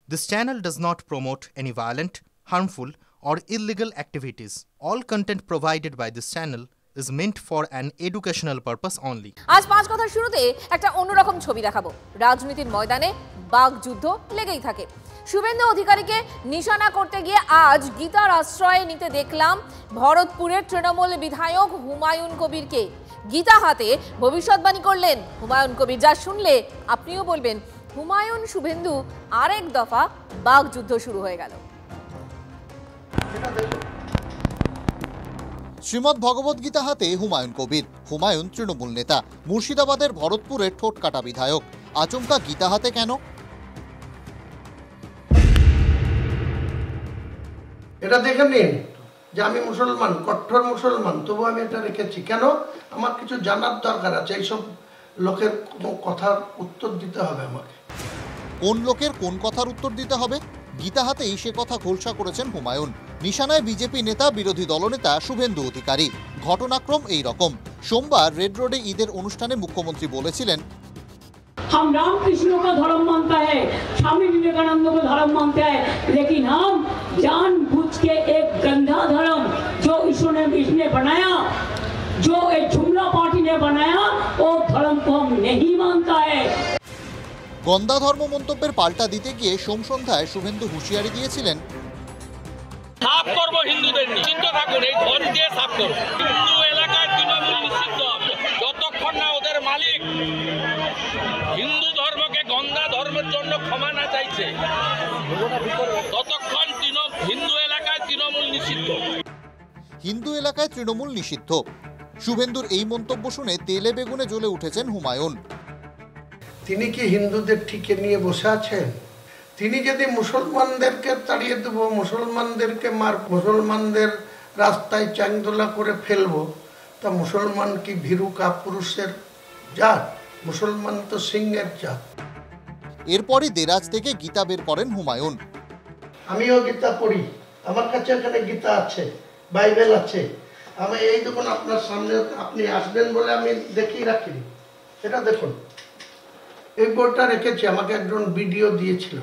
This channel does not promote any violent, harmful, or illegal activities. All content provided by this channel is meant for an educational purpose only. আজ পাঁচ কথার শুরুতে একটা অন্যরকম ছবি দেখাবো। রাজনীতির ময়দানে বাকযুদ্ধ লেগেই থাকে। শুভেন্দু অধিকারীকে নিশানা করতে গিয়ে আজ গীতার আশ্রয় নিতে দেখলাম ভরতপুরের তৃণমূল বিধায়ক হুমায়ুন কবিরকে। গীতা হাতে ভবিষ্যৎবাণী করলেন হুমায়ুন কবির, যা শুনলে আপনিও বলবেন হুমায়ুন শুভেন্দু আরেক দফা বাকযুদ্ধ শুরু হয়ে গেল। শ্রীমদ্ ভগবদ গীতা হাতে হুমায়ুন কবির। হুমায়ুন তৃণমূল নেতা, মুর্শিদাবাদের ভরতপুরের ঠোঁটকাটা বিধায়ক। আচমকা গীতা হাতে কেন? এটা দেখে নিন যে আমি মুসলমান, কঠোর মুসলমান, তবু আমি এটা রেখেছি কেন? আমার কিছু জানার দরকার আছে। এইসব লোকের কথার উত্তর দিতে হবে আমাকে। কোন লোকের কোন কথার উত্তর দিতে হবে? গীতা হাতেই সে কথা খোলসা করেছেন হুমায়ুন। নিশানায় বিজেপি নেতা, বিরোধী দলনেতা শুভেন্দু অধিকারী। ঘটনাক্রম এই রকম। সোমবার রেড রোডে ঈদের অনুষ্ঠানে মুখ্যমন্ত্রী বলেছিলেন, हम रामकृष्ण को धर्म मानता है, स्वामी विवेकानंद को धर्म मानता है, लेकिन हम जानबूझ के एक गंदा धर्म जो ईश्वर ने इसने बनाया, जो एक जुमला पार्टी ने बनाया, वो धर्म को हम नहीं मानता है। গন্দা ধর্ম মন্তব্যের পাল্টা দিতে গিয়ে সোম সন্ধ্যায় শুভেন্দু হুঁশিয়ারি দিয়েছিলেন, সাফ করবো হিন্দুদের, নিশ্চিন্ত থাকুন, এই ধন দিয়ে সাফ করবো। হিন্দু এলাকায় তৃণমূল নিষিদ্ধ হবে যতক্ষণ না ওদের মালিক হিন্দু ধর্মকে গঙ্গা ধর্মের জন্য ক্ষমা না চাইছে, ততক্ষণ হিন্দু এলাকায় তৃণমূল নিষিদ্ধ। হিন্দু এলাকায় তৃণমূল নিষিদ্ধ। শুভেন্দুর এই মন্তব্য শুনে তেলে বেগুনে জ্বলে উঠেছেন হুমায়ুন। তিনি কি হিন্দুদের ঠিকে নিয়ে বসে আছেন? তিনি যদি মুসলমানদেরকে তাড়িয়ে দেবো, মুসলমানদেরকে মুসলমানদের রাস্তায় চ্যাংদোলা করে ফেলবো, তা মুসলমান কি ভীরু কাপুরুষের জাত? মুসলমান তো সিংহের জাত। এরপরই দেরাজ থেকে গীতা বের করেন হুমায়ুন। আমিও গীতা পড়ি, আমার কাছে এখানে গীতা আছে, বাইবেল আছে। আমি এই দেখুন আপনার সামনে, আপনি আসবেন বলে আমি দেখিয়ে রাখিনি। এটা দেখুন, এই বইটা রেখেছি, আমাকে একজন ভিডিও দিয়েছিল।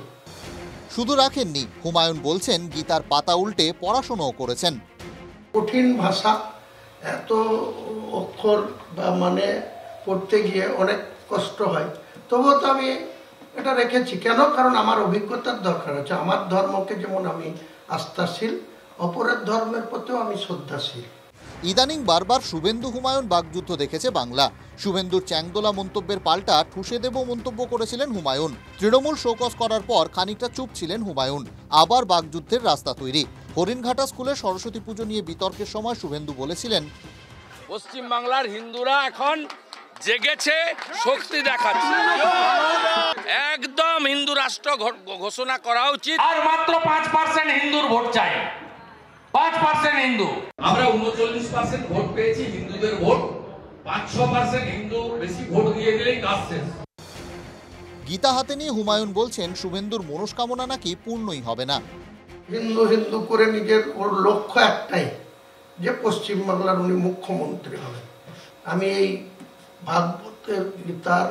শুধু রাখেননি, হুমায়ুন বলছেন গীতার পাতা উল্টে পড়াশোনাও করেছেন। কঠিন ভাষা, এত অক্ষর বা মানে পড়তে গিয়ে অনেক কষ্ট হয়, তবুও তো আমি এটা রেখেছি। কেন? কারণ আমার অভিজ্ঞতার দরকার আছে। আমার ধর্মকে যেমন আমি আস্থাশীল, অপরের ধর্মের প্রতিও আমি শ্রদ্ধাশীল। ইদানিং বারবার শুভেন্দু হুমায়ুন বাকযুদ্ধ দেখেছে বাংলা। শুভেন্দুর চ্যাংদোলা মন্তব্যের পাল্টা ঠুসে দেব মন্তব্য করেছিলেন হুমায়ুন। তৃণমূল শোকজ করার পর খানিকটা চুপ ছিলেন হুমায়ুন। আবার বাকযুদ্ধের রাস্তা তৈরি। হরিণঘাটা স্কুলে সরস্বতী পুজো নিয়ে বিতর্কের সময় শুভেন্দু বলেছিলেন, পশ্চিম বাংলার হিন্দুরা এখন জেগেছে, শক্তি দেখাচ্ছে, একদম হিন্দু রাষ্ট্র ঘোষণা করা উচিত। আর মাত্র 5% হিন্দুর ভোট চাই, 5% হিন্দু। আমরা 39% ভোট পেয়েছি, হিন্দুদের ভোট 500% হিন্দু বেশি ভোট দিয়ে দিলেই কাজ শেষ। গীতা হাতে নিয়ে হুমায়ুন বলছেন শুভেন্দুর মনস্কামনা নাকি পূর্ণই হবে না। হিন্দু হিন্দু করে নিজের ওর লক্ষ্য একটাই, যে পশ্চিমবাংলার উনি মুখ্যমন্ত্রী হবেন। আমি এই ভাগবতের গীতার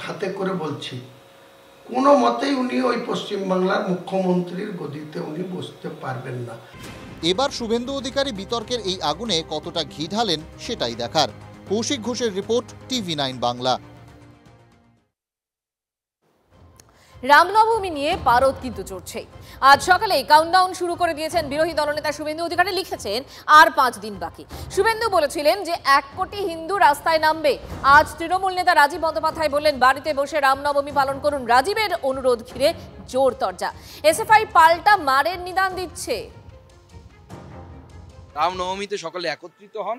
হাতে করে বলছি, কোনো মতেই উনি ওই পশ্চিমবাংলার মুখ্যমন্ত্রীর গদিতে উনি বসতে পারবেন না। এবার শুভেন্দু অধিকারী বিতর্কের এই আগুনে কতটা ঘি ঢালেন সেটাই দেখার। কৌশিক ঘোষের রিপোর্ট, TV9 বাংলা। রামনবমী নিয়ে পারদ কিন্তু চড়ছেই। আজ সকালে কাউন্টডাউন শুরু করে দিয়েছেন বিরোধী দলনেতা শুভেন্দু অধিকারী। লিখেছেন আর 5 দিন বাকি। শুভেন্দু বলেছিলেন যে 1 কোটি হিন্দু রাস্তায় নামবে। আজ তৃণমূল নেতা রাজীব বন্দ্যোপাধ্যায় বললেন বাড়িতে বসে রামনবমী পালন করুন। রাজীবের অনুরোধ ঘিরে জোর তরজা। এসএফআই পাল্টা মারের নিদান দিচ্ছে। রামনবমীতে সকলে একত্রিত হন,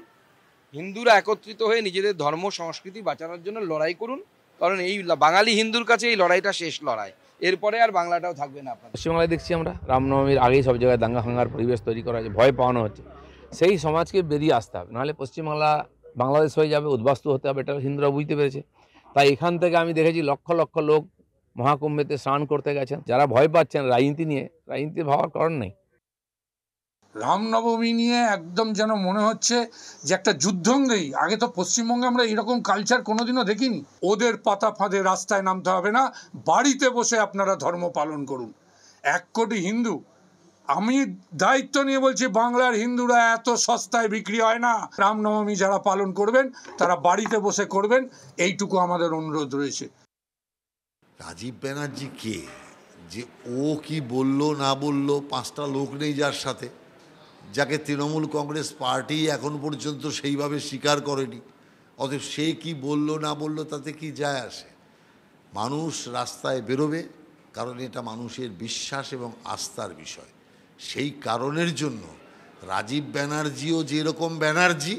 হিন্দুরা একত্রিত হয়ে নিজেদের ধর্ম সংস্কৃতি বাঁচানোর জন্য লড়াই করুন। কারণ এই বাঙালি হিন্দুর কাছে এই লড়াইটা শেষ লড়াই, এরপরে আর বাংলাটাও থাকবে না। আপনার পশ্চিমবাংলায় দেখছি আমরা রামনবমীর আগেই সব জায়গায় দাঙ্গা হাঙ্গার পরিবেশ তৈরি করা হচ্ছে, ভয় পাওয়ানো হচ্ছে। সেই সমাজকে বেরিয়ে আসতে হবে, নাহলে পশ্চিমবাংলা বাংলাদেশ হয়ে যাবে, উদ্বাস্তু হতে হবে। এটা হিন্দুরা বুঝতে পেরেছে। তাই এখান থেকে আমি দেখেছি লক্ষ লক্ষ লোক মহাকুম্ভেতে স্নান করতে গেছেন। যারা ভয় পাচ্ছেন রাজনীতি নিয়ে, রাজনীতি ভাবার কারণ নেই। রামনবমী নিয়ে একদম যেন মনে হচ্ছে যে একটা যুদ্ধঙ্গেই। আগে তো পশ্চিমবঙ্গে আমরা এরকম কালচার কোনোদিনও দেখিনি। ওদের পাতা ফাঁদে রাস্তায় নামতে হবে না, বাড়িতে বসে আপনারা ধর্ম পালন করুন। 1 কোটি হিন্দু, আমি দায়িত্ব নিয়ে বলছি, বাংলার হিন্দুরা এত সস্তায় বিক্রি হয় না। রামনবমী যারা পালন করবেন তারা বাড়িতে বসে করবেন, এইটুকু আমাদের অনুরোধ রয়েছে। রাজীব ব্যানার্জি কে, যে ও কি বললো না বললো, 5টা লোক নেই যার সাথে, যাকে তৃণমূল কংগ্রেস পার্টি এখন পর্যন্ত সেইভাবে স্বীকার করেনি। অতএব সে কি বললো না বললো তাতে কি যায় আসে? মানুষ রাস্তায় বেরোবে, কারণ এটা মানুষের বিশ্বাস এবং আস্থার বিষয়। সেই কারণের জন্য রাজীব ব্যানার্জিও যেরকম ব্যানার্জি,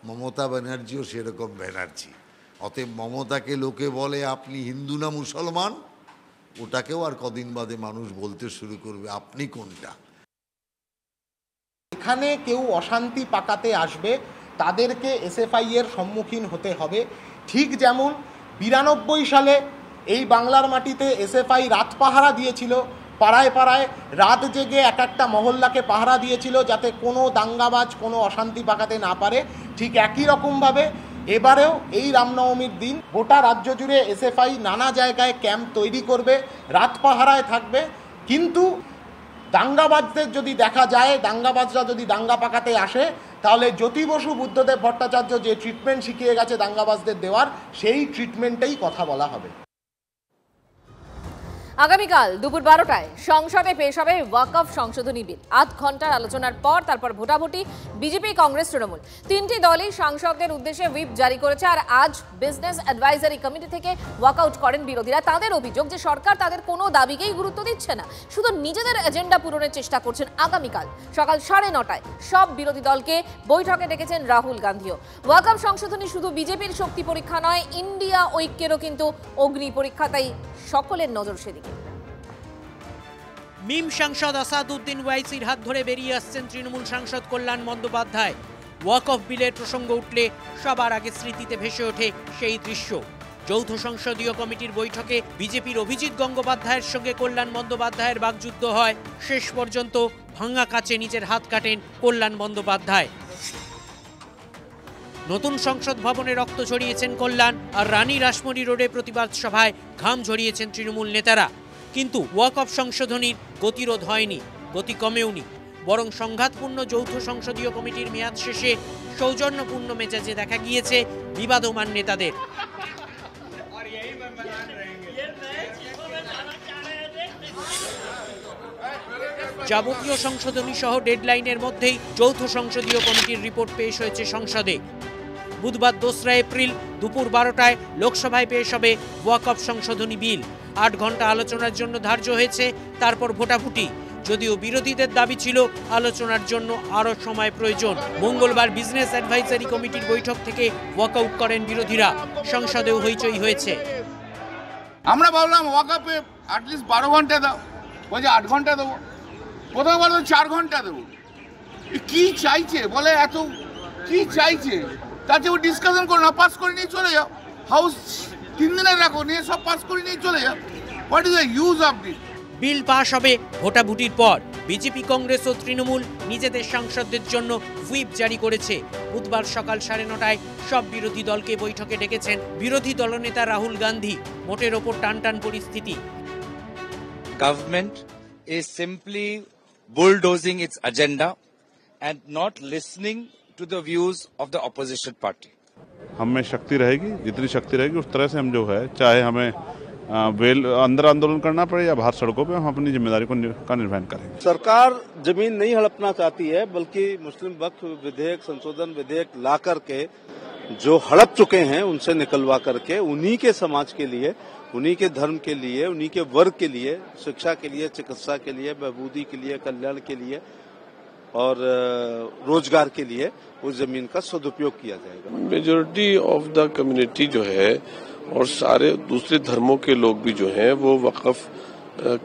মমতা ব্যানার্জিও সেরকম ব্যানার্জি। অতএব মমতাকে লোকে বলে আপনি হিন্দু না মুসলমান, ওটাকেও আর কদিন বাদে মানুষ বলতে শুরু করবে আপনি কোনটা। এখানে কেউ অশান্তি পাকাতে আসবে, তাদেরকে এসএফআই এর সম্মুখীন হতে হবে। ঠিক যেমন 92 সালে এই বাংলার মাটিতে এসএফআই রাত পাহারা দিয়েছিল, পাড়ায় পাড়ায় রাত জেগে এক একটা মহল্লাকে পাহারা দিয়েছিল যাতে কোনো দাঙ্গাবাজ কোনো অশান্তি পাকাতে না পারে। ঠিক একই রকমভাবে এবারেও এই রামনবমীর দিন গোটা রাজ্য জুড়ে এসএফআই নানা জায়গায় ক্যাম্প তৈরি করবে, রাত পাহারায় থাকবে। কিন্তু দাঙ্গাবাজদের যদি দেখা যায়, দাঙ্গাবাজরা যদি দাঙ্গা পাকাতে আসে, তাহলে জ্যোতি বসু বুদ্ধদেব ভট্টাচার্য যে ট্রিটমেন্ট শিখিয়ে গেছে দাঙ্গাবাজদের দেওয়ার, সেই ট্রিটমেন্টেই কথা বলা হবে। আগামীকাল দুপুর 12টায় সংসদে পেশ হবে ওয়াকফ সংশোধনী বিল। 8 ঘন্টার আলোচনার পর তারপর ভোটাভুটি। বিজেপি, কংগ্রেস, তৃণমূল 3টি দলই সাংসদদের উদ্দেশ্যে হুইপ জারি করেছে। আর আজ বিজনেস অ্যাডভাইজারি কমিটি থেকে ওয়াকআউট করেন বিরোধীরা। তাদের অভিযোগ যে সরকার তাদের কোনো দাবিকেই গুরুত্ব দিচ্ছে না, শুধু নিজেদের এজেন্ডা পূরণের চেষ্টা করছেন। আগামীকাল সকাল 9:30টায় সব বিরোধী দলকে বৈঠকে ডেকেছেন রাহুল গান্ধীও। ওয়াকফ সংশোধনী শুধু বিজেপির শক্তি পরীক্ষা নয়, ইন্ডিয়া ঐক্যেরও কিন্তু অগ্নি পরীক্ষা। তাই সকলের নজর সেদিকে। মিম সাংসদ আসাদুদ্দিন ওয়াইসির হাত ধরে বেরিয়ে আসছেন তৃণমূল সাংসদ কল্যাণ বন্দ্যোপাধ্যায়। ওয়াকফ বিলের প্রসঙ্গ উঠলে সবার আগে স্মৃতিতে ভেসে ওঠে সেই দৃশ্য। যৌথ সংসদীয় কমিটির বৈঠকে বিজেপির অভিজিৎ গঙ্গোপাধ্যায়ের সঙ্গে কল্যাণ বন্দ্যোপাধ্যায়ের বাকযুদ্ধ হয়। শেষ পর্যন্ত ভাঙা কাচে নিজের হাত কাটেন কল্যাণ বন্দ্যোপাধ্যায়। নতুন সংসদ ভবনে রক্ত ঝরিয়েছেন কল্যাণ, আর রানী রাসমণি রোডে প্রতিবাদ সভায় ঘাম ঝরিয়েছেন তৃণমূল নেতারা। কিন্তু ওয়াকফ সংশোধনীর গতিরোধ হয়নি, গতি কমেওনি, বরং সংঘাতপূর্ণ যৌথ সংসদীয় কমিটির মেয়াদ শেষে সৌজন্যপূর্ণ মেজাজে দেখা গিয়েছে বিবাদমান নেতাদের। যাবতীয় সংশোধনী সহ ডেডলাইনের মধ্যেই যৌথ সংসদীয় কমিটির রিপোর্ট পেশ হয়েছে সংসদে। বুধবার 2রা এপ্রিল দুপুর 12টায় লোকসভায় পেশ হবে ওয়াকফ সংশোধনী বিল। 8 ঘন্টা আলোচনার জন্য ধার্য হয়েছে, তারপর ভোটাভুটি। যদিও বিরোধীদের দাবি ছিল আলোচনার জন্য আরও সময় প্রয়োজন। মঙ্গলবার বিজনেস অ্যাডভাইজারি কমিটির বৈঠক থেকে ওয়াকআউট করেন বিরোধীরা। সংসদেও হইচই হয়েছে। আমরা ভাবলাম ওয়াকফে অ্যাটলিস্ট 12 ঘন্টা দাও, বলছে 8 ঘন্টা দেবো, প্রথমে বলতো 4 ঘন্টা দেবো। কি চাইছে বলে, এত কি চাইছে? তাতে ও ডিসকাশন করো না, পাস করে নিয়ে চলে যাও। হাউস 3 দিনের রাখো, নিয়ে সব পাস করে নিয়ে চলে যাও। What is the use of this? Bill pass হবে ভোটাভুটির পর। বিজেপি, কংগ্রেস ও তৃণমূল নিজেদের সাংসদদের জন্য হুইপ জারি করেছে। বুধবার সকাল 9:30টায় সব বিরোধী দলকে বৈঠকে ডেকেছেন বিরোধী দলনেতা রাহুল গান্ধী। ভোটের ওপর টানটান পরিস্থিতি। Government is simply bulldozing its agenda and not listening to the views of the opposition party. हम में शक्ति रहेगी, जितनी शक्ति रहेगी उस तरह से हम जो है, चाहे हमें अंदर आंदोलन करना पड़े या बाहर सड़कों पे, हम अपनी जिम्मेदारी का निर्वहन करेंगे। सरकार जमीन नहीं हड़पना चाहती है, बल्कि मुस्लिम वक्फ विधेयक, संशोधन विधेयक ला करके जो हड़प चुके हैं उनसे निकलवा करके उन्हीं के समाज के लिए, उन्हीं के धर्म के लिए, उन्हीं के वर्ग के लिए, शिक्षा के लिए, चिकित्सा के लिए, बहबूदी के लिए, कल्याण के लिए और रोजगार के लिए उस जमीन का सदुपयोग किया जाएगा। मेजोरिटी ऑफ द कम्युनिटी जो है और सारे दूसरे धर्मों के लोग भी जो हैं वो वक्फ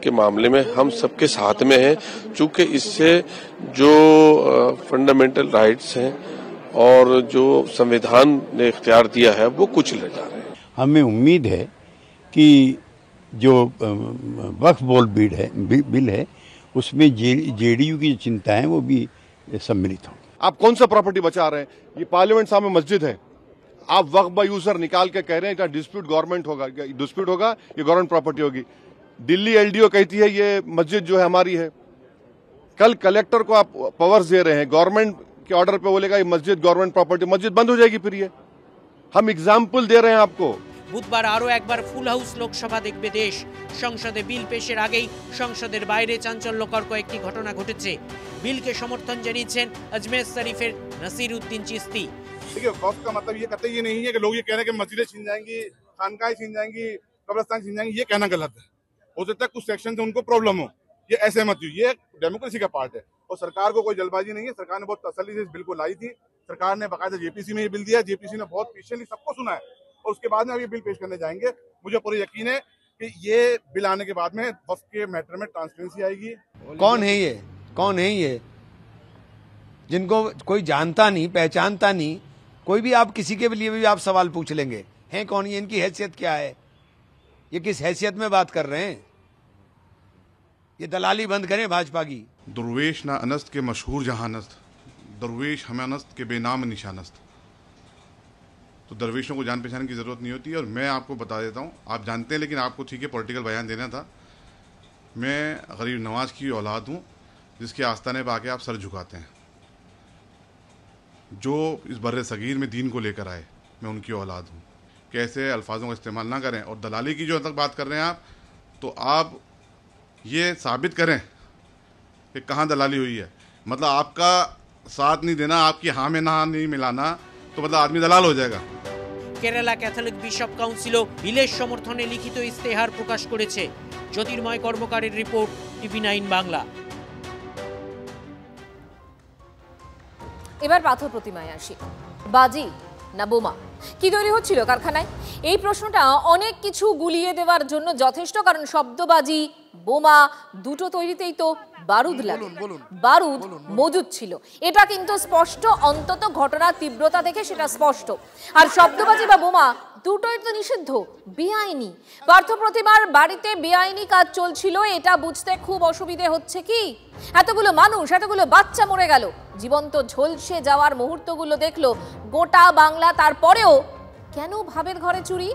के मामले में हम सबके साथ में हैं, चूंकि इससे जो फंडामेंटल राइट्स हैं और जो संविधान ने इख्तियार दिया है वो कुछ ले जा रहे हैं। हमें उम्मीद है कि जो वक्फ बोर्ड बिल है उसमें जेडीयू की चिंता है वो भी ये सम्मिलित होंगे। आप कौन सा प्रॉपर्टी बचा रहे हैं? ये पार्लियामेंट सामने मस्जिद है, आप वक्फ बाय यूजर निकाल के कह रहे हैं कि डिस्प्यूट गवर्नमेंट होगा, डिस्प्यूट होगा ये गवर्नमेंट प्रॉपर्टी होगी। दिल्ली एलडीओ कहती है ये मस्जिद जो है हमारी है। कल कलेक्टर को आप पावर्स दे रहे हैं, गवर्नमेंट के ऑर्डर पे बोलेगा ये मस्जिद गवर्नमेंट प्रॉपर्टी, मस्जिद बंद हो जाएगी। फिर ये हम एग्जाम्पल दे रहे हैं आपको। বুধবার আরও একবার ফুল হাউস লোকসভা দেখবে দেশ। সংসদে বিল পেশের আগেই সংসদের বাইরে চাঞ্চল্যকর কয়েকটি ঘটনা ঘটেছে। বিলকে সমর্থন জানিয়েছেন আজমের শরীফের নাসির উদ্দিন চিস্তি। देखिए वक्फ का मतलब ये कतई ये नहीं है कि लोग ये कह रहे हैं कि मस्जिदें छीन जाएंगी, खानकाहें छीन जाएंगी, कब्रिस्तान छीन जाएंगी, ये कहना गलत है। हो सकता है कुछ सेक्शन से उनको प्रॉब्लम हो, ये ऐसे मत हो, ये डेमोक्रेसी का पार्ट है और सरकार को कोई जल्दबाजी नहीं है। सरकार ने बहुत तसल्ली से इस बिल को लाई थी। सरकार ने बाकायदा जेपीसी में ये बिल दिया, जेपीसी ने बहुत पेशेंटली सबको सुना है और उसके बाद में अब ये बिल पेश करने जाएंगे। मुझे पूरा यकीन है कि ये बिल आने के बाद में वक्फ के मैटर में ट्रांसपेरेंसी आएगी। कौन है ये, कौन है ये जिनको कोई जानता नहीं, पहचानता नहीं, कोई भी आप किसी के लिए भी आप सवाल पूछ लेंगे, हैं कौन ये, इनकी हैसियत क्या है, ये किस हैसियत में बात कर रहे हैं? ये दलाली बंद करें भाजपा की। दरवेश ना अनस्त के मशहूर जहानस्त, दरवेश हमें अनस्त के बेनाम निशानस्त। तो दरवेशों को जान पहचान की ज़रूरत नहीं होती। और मैं आपको बता देता हूँ, आप जानते हैं लेकिन आपको ठीक है पॉलिटिकल बयान देना था। मैं गरीब नवाज की औलाद हूँ जिसके आस्थाने पर आके आप सर झुकाते हैं। जो इस बर्रे सगीर में दीन को लेकर आए, मैं उनकी औलाद हूँ। कैसे अल्फाजों का इस्तेमाल ना करें। और दलाली की जो तक बात कर रहे हैं आप, तो आप ये साबित करें कि कहाँ दलाली हुई है। मतलब आपका साथ नहीं देना, आपकी हाँ में ना नहीं मिलाना, तो मतलब आदमी दलाल हो जाएगा। কেরালা ক্যাথলিক বিশপ কাউন্সিলও বিলের সমর্থনে লিখিত ইস্তেহার প্রকাশ করেছে। জ্যোতির্ময় কর্মকারের রিপোর্ট, টিভি9 বাংলা। এবার পাথর প্রতিমায় আসি। বাজি না বোমা, কি তৈরি হচ্ছিল কারখানায়? এই প্রশ্নটা অনেক কিছু গুলিয়ে দেওয়ার জন্য যথেষ্ট, কারণ শব্দবাজি, বোমা দুটো তৈরিতেই তো বারুদ লাগে। বারুদ মজুদ ছিল, এটা কিন্তু স্পষ্ট। অন্তত ঘটনার তীব্রতা দেখে সেটা স্পষ্ট। আর শব্দবাজি বা বোমা দুটোই তো নিষিদ্ধ, বেআইনি। পার্থ প্রতিমার বাড়িতে বেআইনি কাজ চলছিল, এটা বুঝতে খুব অসুবিধে হচ্ছে। কি এতগুলো মানুষ, এতগুলো বাচ্চা মরে গেল, জীবন্ত ঝলসে যাওয়ার মুহূর্তগুলো দেখলো গোটা বাংলা। তারপরেও কেন ভাবের ঘরে চুরি?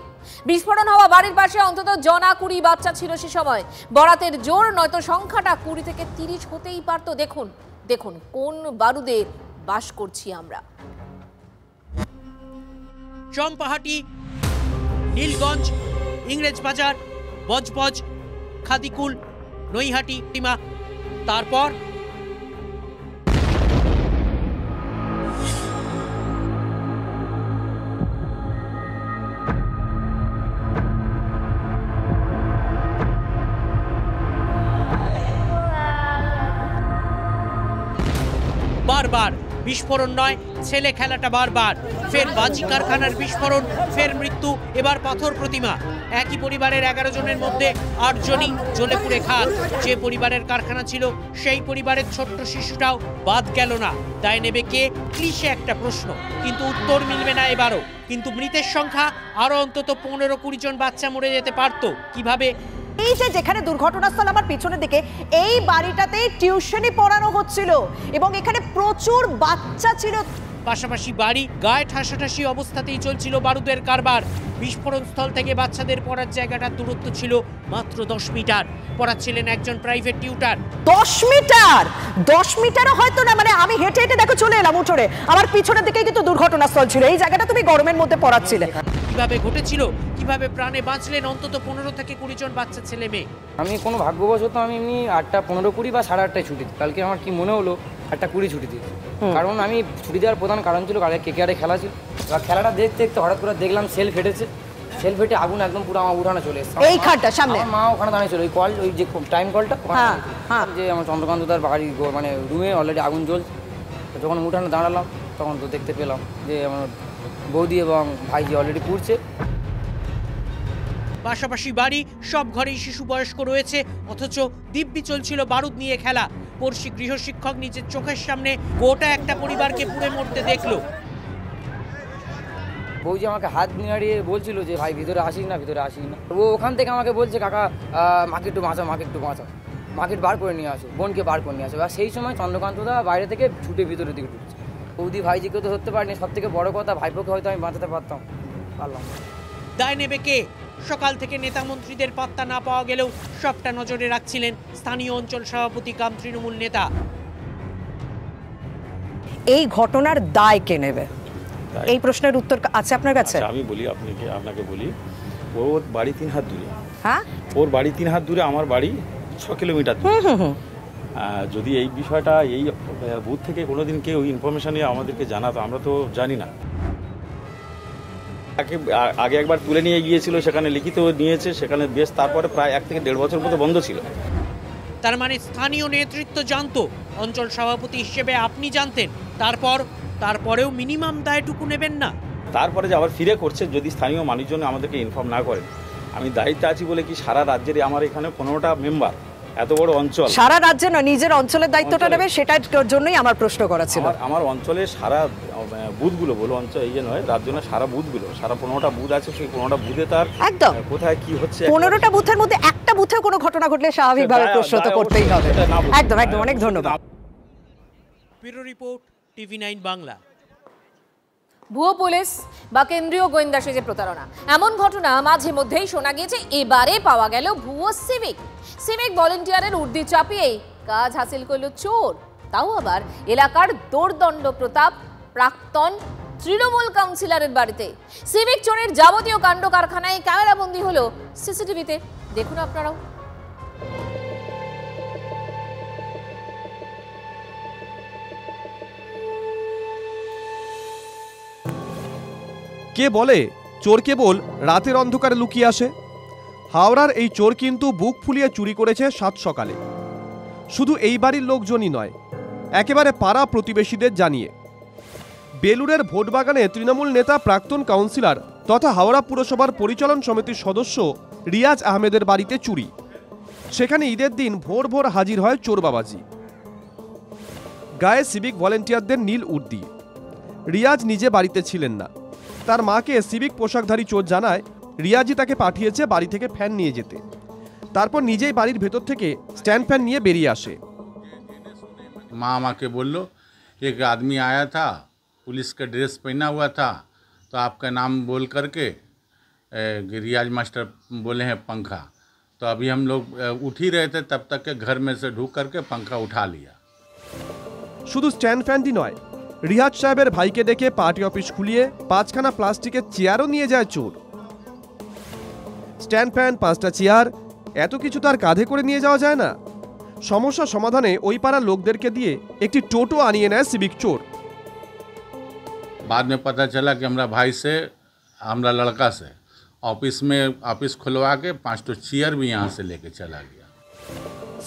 বিস্ফোরণ হওয়া বাড়ির পাশে অন্তত জনা 20 বাচ্চা ছিল সে সময়। বরাতের জোর নয়তো সংখ্যাটা 20 থেকে 30 হতেই পারত। দেখুন দেখুন কোন বারুদে বাস করছি আমরা। চম্পাহাটি, নীলগঞ্জ, ইংরেজ বাজার, বজবজ, খাদিকুল, নৈহাটি, টিমা, তারপর বারবার বিস্ফোরণ নয়, ছেলে খেলাটা বারবার। ফের বাজি কারখানার বিস্ফোরণ, ফের মৃত্যু, এবার পাথর প্রতিমা। একই পরিবারের 11 জনের মধ্যে 8 জনই জ্বলে পুড়ে খাক। যে পরিবারের কারখানা ছিল সেই পরিবারের ছোট্ট শিশুটাও বাদ গেল না। দায় নেবে কে? ক্লিশে একটা প্রশ্ন, কিন্তু উত্তর মিলবে না এবারও। কিন্তু মৃতের সংখ্যা আরো অন্তত 15-20 জন বাচ্চা মরে যেতে পারত। কিভাবে? এই যে যেখানে দুর্ঘটনাস্থল আমার পিছনের দিকে, এই বাড়িটাতে টিউশনি পড়ানো হচ্ছিল এবং এখানে প্রচুর বাচ্চা ছিল। পাশাপাশি বাড়ি, গায়ে ঠাসাঠাসি অবস্থাতেই চলছিল বারুদের কারবার। বিস্ফোরণ স্থল থেকে বাচ্চাদের পড়ার জায়গাটার দূরত্ব ছিল মাত্র 10 মিটার। পড়াচ্ছিলেন একজন প্রাইভেট টিউটার। 10 মিটার? 10 মিটারও হয়তো না, মানে আমি হেঁটে হেঁটে দেখো চলে এলাম উঠোরে। আমার পিছনের দিকে কিন্তু দুর্ঘটনাস্থল ছিল। এই জায়গাটা তুমি গরমের মধ্যে পড়াচ্ছিলে। কিভাবে ঘটেছিল, কিভাবে প্রাণে বাঁচলেন অন্তত 15 থেকে 20 জন বাচ্চা ছেলে মেয়ে? আমি কোনো ভাগ্যবশত আমি এমনি 8টা 15-20 বা 8:30টায় ছুটি। কালকে আমার কি মনে হলো 8:20 ছুটি দিই, কারণ আমি ছুটি দেওয়ার প্রধান কারণ ছিল কালকে কেকেআরে খেলা ছিল। এবার খেলাটা দেখতে দেখতে হঠাৎ করে দেখলাম সেল ফেটেছে। সেল ফেটে আগুন একদম পুরো আমার উঠানে চলে এসেছে। এই খাটটা সামনে মা ওখানে দাঁড়িয়ে ছিল, ওই কল, ওই যে টাইম কলটা, যে আমার চন্দ্রকান্ত তার বাড়ি মানে রুমে অলরেডি আগুন জ্বলছে। যখন উঠানে দাঁড়ালাম তখন তো দেখতে পেলাম যে আমার বৌদি এবং ভাইজি অলরেডি পুড়ছে। পাশাপাশি বাড়ি, সব ঘরেই শিশু বয়স্ক রয়েছে, অথচ দিব্যি চলছিল বারুদ নিয়ে খেলা। পড়শি গৃহশিক্ষক নিজের চোখের সামনে গোটা একটা পরিবারকে পুড়ে মরতে দেখলো। বৌজি আমাকে হাত নাড়িয়ে বলছিল যে ভাই ভিতরে আসিস না, ভিতরে আসিস না। ও ওখান থেকে আমাকে বলছে কাকা মাকে একটু বাঁচাও, মাকে একটু বাঁচাও। মাকে বার করে নিয়ে আসো, বোনকে বার করে নিয়ে আসো। আর সেই সময় চন্দ্রকান্তদা বাইরে থেকে ছুটে ভিতরের দিকে ঢুকছে। বৌদি ভাইজিকে তো ধরতে পারিনি, সব থেকে বড় কথা ভাইপোকে হয়তো আমি বাঁচাতে পারতাম। দায় নেবে কে? সকাল থেকে নেতা মন্ত্রীদের পাত্তা না পাওয়া গেলেও সবটা নজরে রাখছিলেন স্থানীয় অঞ্চল সভাপতি কাম তৃণমূল নেতা। এই ঘটনার দায় কে নেবে, এই প্রশ্নের উত্তর আছে আপনার কাছে? আমি বলি আপনাকে বলি, ওর বাড়ি 3 হাত দূরে। হ্যাঁ, ওর বাড়ি 3 হাত দূরে, আমার বাড়ি 6 কিলোমিটার দূরে। যদি এই বিষয়টা এই বুথ থেকে কোনোদিন কেউ ইনফরমেশন নিয়ে আমাদেরকে জানাতো, আমরা তো জানি না। আগে একবার তুলে নিয়ে গিয়েছিল, সেখানে লিখিত নিয়েছে, সেখানে বেশ তারপরে প্রায় 1 থেকে 1.5 বছর মতো বন্ধ ছিল। তার মানে স্থানীয় নেতৃত্ব জানতো, অঞ্চল সভাপতি হিসেবে আপনি জানতেন, তারপরেও মিনিমাম দায়টুকু নেবেন না? তারপরে যে আবার ফিরে করছে, যদি স্থানীয় মানুষজন আমাদেরকে ইনফর্ম না করেন। আমি দায়িত্বে আছি বলে কি সারা রাজ্যের আমার এখানে 15টা মেম্বার, এত বড় অঞ্চল, সারা রাজ্যে না নিজের অঞ্চলের দায়িত্বটা নেবে, সেটার জন্যই আমার প্রশ্ন করা ছিল। আমার অঞ্চলের সারা বুথগুলো বলো, অঞ্চল এই যে নয়, রাজ্য না, সারা বুথগুলো, সারা 15টা বুথ আছে, সেই 15টা বুথে তার একদম কোথায় কি হচ্ছে, 15টা বুথের মধ্যে একটা বুথে কোনো ঘটনা ঘটলে স্বাভাবিকভাবে প্রশ্ন তো করতেই হবে। একদম একদম, অনেক ধন্যবাদ। Bureau report, TV9 Bangla. ভুয়ো পুলিশ বা কেন্দ্রীয় গোয়েন্দা সেজে প্রতারণা, এমন ঘটনা মাঝে মধ্যেই শোনা গিয়েছে। এবারে পাওয়া গেল ভুয়ো সিভিক ভলেন্টিয়ারের উর্দি চাপিয়েই কাজ হাসিল করল চোর, তাও আবার এলাকার দোর্দণ্ড প্রতাপ প্রাক্তন তৃণমূল কাউন্সিলরের বাড়িতে। সিভিক চোরের যাবতীয় কাণ্ড কারখানায় ক্যামেরাবন্দি হলো সিসিটিভিতে, দেখুন আপনারাও। কে বলে চোর কেবল রাতের অন্ধকারে লুকিয়ে আসে? হাওড়ার এই চোর কিন্তু বুক ফুলিয়ে চুরি করেছে 7 সকালে। শুধু এই বাড়ির লোকজনই নয়, একেবারে পাড়া প্রতিবেশীদের জানিয়ে। বেলুরের ভোটবাগানে তৃণমূল নেতা প্রাক্তন কাউন্সিলর তথা হাওড়া পুরসভার পরিচালন সমিতির সদস্য রিয়াজ আহমেদের বাড়িতে চুরি। সেখানে ঈদের দিন ভোর ভোর হাজির হয় চোর বাবাজি, গায়ে সিভিক ভলেন্টিয়ারদের নীল উর্দি। রিয়াজ নিজে বাড়িতে ছিলেন না, তার মাকে সিভিক পোশাকধারী চোর জানায় রিয়াজি তাকে পাঠিয়েছে বাড়ি থেকে ফ্যান নিয়ে যেতে। তারপর নিজেই বাড়ির ভেতর থেকে স্ট্যান্ড ফ্যান নিয়ে বেরিয়ে আসে। माँ के बोलो एक आदमी आया था, पुलिस का ड्रेस पहना हुआ था, तो आपका नाम बोल करके रियाज मास्टर बोले हैं पंखा। तो अभी हम लोग उठ ही रहे थे, तब तक के घर में से ढूक करके पंखा उठा लिया। শুধু স্ট্যান্ড ফ্যানটি নয়, রিয়াজ সাহেবের ভাইকে ডেকে পার্টি অফিস খুলিয়ে 5খানা প্লাস্টিকের চেয়ারও নিয়ে যায় চোর। স্ট্যান্ড ফ্যান, 5টা চেয়ার, এত কিছু তার কাঁধে করে নিয়ে যাওয়া যায় না। সমস্যা সমাধানে ওই পাড়ার লোকদেরকে দিয়ে একটি টোটো আনিয়ে নেয় সিভিক চোর। बाद में पता चला कि हमारा भाई से, हमारा लड़का से ऑफिस खुलवा के 5 चेयर भी यहाँ से लेके चला गया।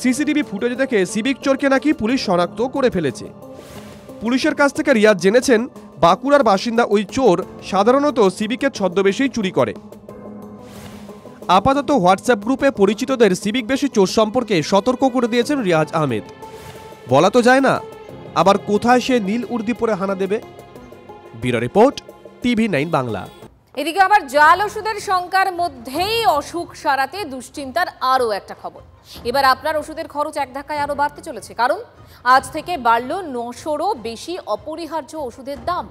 সিসিটিভি ফুটেজ দেখে সিভিক চোরকে নাকি পুলিশ শনাক্ত করে ফেলেছে। পুলিশের কাছ থেকে রিয়াজ জেনেছেন বাঁকুড়ার বাসিন্দা ওই চোর সাধারণত সিভিকের ছদ্মবেশেই চুরি করে। আপাতত হোয়াটসঅ্যাপ গ্রুপে পরিচিতদের সিভিক বেশি চোর সম্পর্কে সতর্ক করে দিয়েছেন রিয়াজ আহমেদ। বলা তো যায় না, আবার কোথায় সে নীল উর্দি পরে হানা দেবে। Bureau report, TV9 Bangla. এদিকে আবার জাল ওষুধের শঙ্কার মধ্যেই অসুখ সারাতে দুশ্চিন্তার আরও একটা খবর। এবার আপনার ওষুধের খরচ এক ধাক্কায় আরও বাড়তে চলেছে, কারণ আজ থেকে বাড়ল 900রও বেশি অপরিহার্য ওষুধের দাম।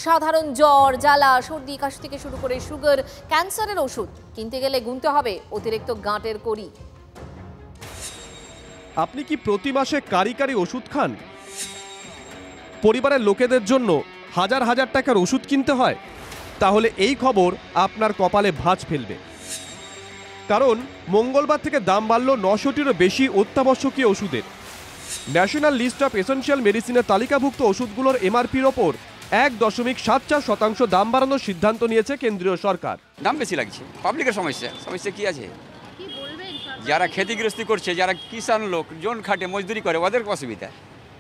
সাধারণ জ্বর, জ্বালা, সর্দি, কাশি থেকে শুরু করে সুগার, ক্যান্সারের ওষুধ কিনতে গেলে গুনতে হবে অতিরিক্ত গাঁটের কড়ি। আপনি কি প্রতি মাসে কারি ওষুধ খান? পরিবারের লোকেদের জন্য হাজার হাজার টাকার ওষুধ কিনতে হয়? তাহলে এই খবর আপনার কপালে ভাঁজ ফেলবে, কারণ মঙ্গলবার থেকে দাম বাড়ল 900টিরও বেশি অত্যাবশ্যকীয় ওষুধের। ন্যাশনাল লিস্ট অফ এসেনশিয়াল মেডিসিনের তালিকাভুক্ত ওষুধগুলোর এমআরপির ওপর 1.74% দাম বাড়ানোর সিদ্ধান্ত নিয়েছে কেন্দ্রীয় সরকার। দাম বেশি লাগছে, পাবলিকের সমস্যা কি আছে? যারা ক্ষতিগ্রস্ত করছে, যারা কিষাণ লোক, জন খাটে, মজদুরি করে, ওদের অসুবিধা।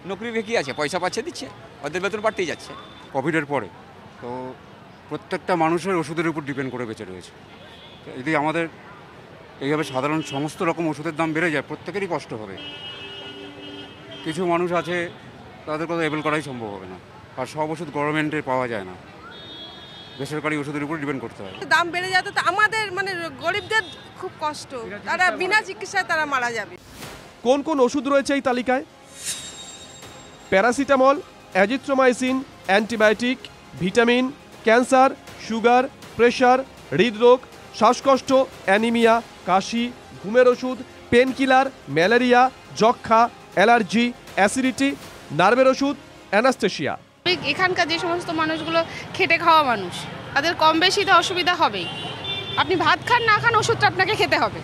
নকরি কি আছে, পয়সা পাচ্ছে, দিচ্ছে, ওদের বেতন বাড়তেই যাচ্ছে। কোভিডের পরে তো প্রত্যেকটা মানুষের ওষুধের উপর ডিপেন্ড করে বেঁচে রয়েছে। যদি আমাদের এইভাবে সাধারণ সমস্ত রকম ওষুধের দাম বেড়ে যায়, প্রত্যেকেরই কষ্ট হবে। কিছু মানুষ আছে তাদের কথা এবেল করাই সম্ভব হবে না, আর সব ওষুধ গভর্নমেন্টের পাওয়া যায় না, বেসরকারি ওষুধের উপর ডিপেন্ড করতে হয়। দাম বেড়ে যাতে আমাদের গরিবদের খুব কষ্ট, তারা বিনা চিকিৎসায় তারা মারা যাবে। কোন কোন ওষুধ রয়েছে এই তালিকায়? Paracetamol, azithromycin, antibiotic, vitamin, cancer, sugar, pressure, হৃদরোগ, শ্বাসকষ্ট, অ্যানিমিয়া, কাশি, ঘুমের ওষুধ, পেনকিলার, ম্যালেরিয়া, যক্ষা, অ্যালার্জি, অ্যাসিডিটি, নার্ভের ওষুধ, অ্যানাস্থেশিয়া। এখানকার যে সমস্ত মানুষগুলো খেটে খাওয়া মানুষ, তাদের কম বেশি তো অসুবিধা হবেই। আপনি ভাত খান না খান, ওষুধটা আপনাকে খেতে হবে।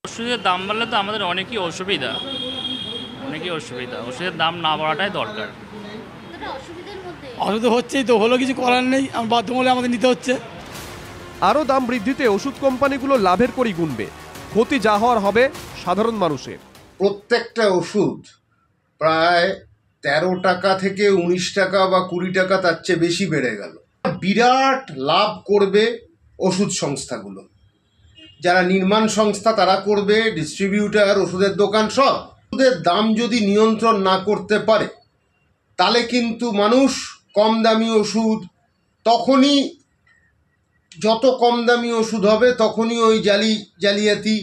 ওষুধের দাম বাড়লে তো আমাদের অনেকই অসুবিধা, ওষুধের দাম না বাড়াটাই দরকার। অসুবিধা হচ্ছেই তো, হলো কিছু করার নেই, বাধ্যমূলক আমাদের নিতে হচ্ছে। আরও দাম বৃদ্ধিতে ওষুধ কোম্পানিগুলো লাভের করেই গুনবে, ক্ষতি যা হওয়ার হবে সাধারণ মানুষের। প্রত্যেকটা ওষুধ প্রায় 13 টাকা থেকে 19 টাকা বা 20 টাকা তার চেয়ে বেশি বেড়ে গেল। বিরাট লাভ করবে ওষুধ সংস্থাগুলো, যারা নির্মাণ সংস্থা তারা করবে, ডিস্ট্রিবিউটার, ওষুধের দোকান সব। ওষুধের দাম যদি নিয়ন্ত্রণ না করতে পারে তাহলে কিন্তু মানুষ কম দামি ওষুধ, তখনই যত কম দামি ওষুধ হবে তখনই ওই জালিয়াতি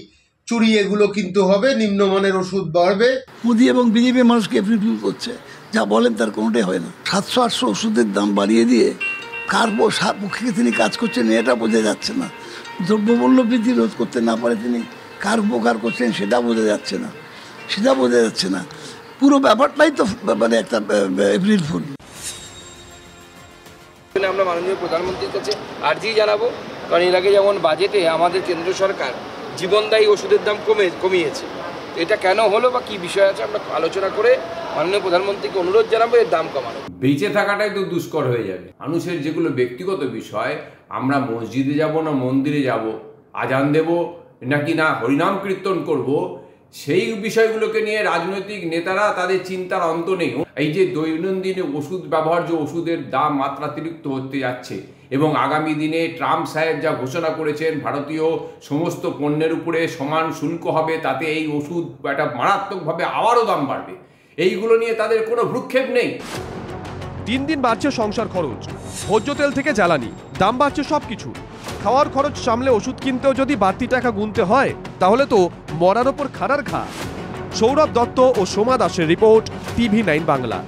চুরি এগুলো কিন্তু হবে, নিম্নমানের ওষুধ বাড়বে। মোদি এবং বিজেপি মানুষকে এফিউজ করছে, যা বলেন তার কোনোটাই হয় না। 700-800 ওষুধের দাম বাড়িয়ে দিয়ে কার পক্ষে তিনি কাজ করছেন এটা বোঝা যাচ্ছে না। দ্রব্যমূল্য বৃদ্ধি রোধ করতে না পারে তিনি কার উপকার করছেন সেটা বোঝা যাচ্ছে না, পুরো ব্যাপারটাই তো মানে একটা এপ্রিল ফুল। আমরা মাননীয় প্রধানমন্ত্রীর কাছে আর্জি জানাবো, কারণ এর আগে যেমন বাজেটে আমাদের কেন্দ্র সরকার জীবনদায়ী ওষুধের দাম কমিয়েছে, এটা কেন হলো বা কি বিষয় আছে আমরা আলোচনা করে মাননীয় প্রধানমন্ত্রীকে অনুরোধ জানাবো এর দাম কমানো। বেঁচে থাকাটাই তো দুষ্কর হয়ে যাবে। মানুষের যেগুলো ব্যক্তিগত বিষয়, আমরা মসজিদে যাব না মন্দিরে যাব, আজান দেব নাকি না হরিনাম কীর্তন করব, সেই বিষয়গুলোকে নিয়ে রাজনৈতিক নেতারা তাদের চিন্তার অন্ত নেই। এই যে দৈনন্দিন ওষুধ ব্যবহার্য ওষুধের দাম মাত্রাতিরিক্ত হতে যাচ্ছে এবং আগামী দিনে ট্রাম্প সাহেব যা ঘোষণা করেছেন ভারতীয় সমস্ত পণ্যের উপরে সমান শুল্ক হবে, তাতে এই ওষুধ একটা মারাত্মকভাবে আবারও দাম বাড়বে, এইগুলো নিয়ে তাদের কোনো ভ্রুক্ষেপ নেই। দিন দিন বাড়ছে সংসার খরচ, ভোজ্য তেল থেকে জ্বালানি, দাম বাড়ছে সবকিছু। খাওয়ার খরচ সামলে ওষুধ কিনতেও যদি বাড়তি টাকা গুনতে হয় তাহলে তো মরার ওপর খাড়ার ঘা। সৌরভ দত্ত ও সোমা দাসের রিপোর্ট, TV9 বাংলা।